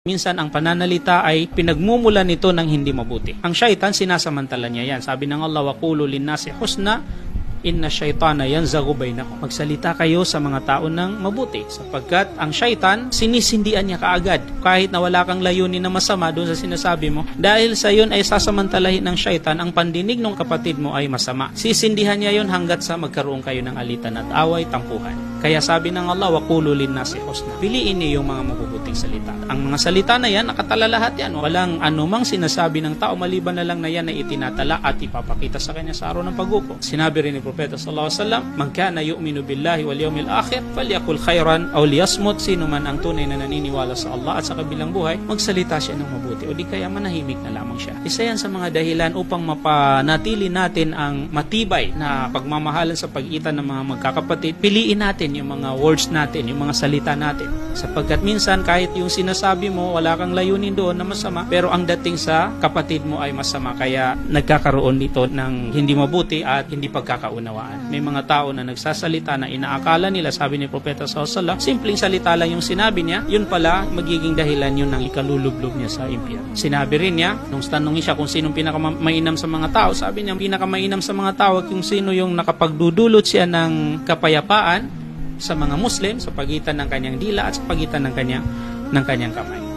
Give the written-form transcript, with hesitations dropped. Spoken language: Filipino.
Minsan ang pananalita ay pinagmumulan nito ng hindi mabuti. Ang syaitan, sinasamantala niya yan. Sabi ng Allah, وَقُولُوا لِلنَّاسِ حُسْنًا inna syaitana yanzaghu bainahum. Magsalita kayo sa mga tao ng mabuti, sapagkat ang syaitan, sinisindihan niya kaagad kahit na wala kang layunin na masama doon sa sinasabi mo. Dahil sa yun ay sasamantalahin ng syaitan ang pandinig ng kapatid mo ay masama. Sisindihan niya yun hanggat sa magkaroon kayo ng alitan at away, tampuhan. Kaya sabi ng Allah, وَقُولُوا لِلنَّاسِ حُسْنًا. Piliin niyo yung mga mabubuting salita. Ang mga salita na yan, nakatala lahat yan. Walang anumang sinasabi ng tao maliban na lang na yan ay itinatala at ipapakita sa kanya sa araw ng pag-uko. Sinabi rin ni Propeta sallallahu alaihi wasallam, "Man kana yu'minu billahi wal yawmil akhir falyakul khairan aw liyasmut." Sino man ang tunay na naniniwala sa Allah at sa kabilang buhay, magsalita siya ng mabuti o di kaya manahimik na lamang siya. Isa yan sa mga dahilan upang mapanatili natin ang matibay na pagmamahalan sa pagitan ng mga magkakapatid. Piliin natin yung mga words natin, yung mga salita natin. Sapagkat minsan kahit yung sinasabi mo, wala kang layunin doon na masama, pero ang dating sa kapatid mo ay masama. Kaya nagkakaroon dito ng hindi mabuti at hindi pagkakaunawaan. May mga tao na nagsasalita na inaakala nila, sabi ni Propeta sallallahu alaihi wasallam, simpleng salita lang yung sinabi niya, yun pala magiging dahilan yun ng ikalulublob niya sa impyerno. Sinabi rin niya, nung tanongin siya kung sinong pinakamainam sa mga tao, sabi niya, pinakamainam sa mga tao kung sino yung nakapagdudulot siya ng kapayapaan sa mga Muslim sa pagitan ng kanyang dila at sa pagitan ng kanyang kamay.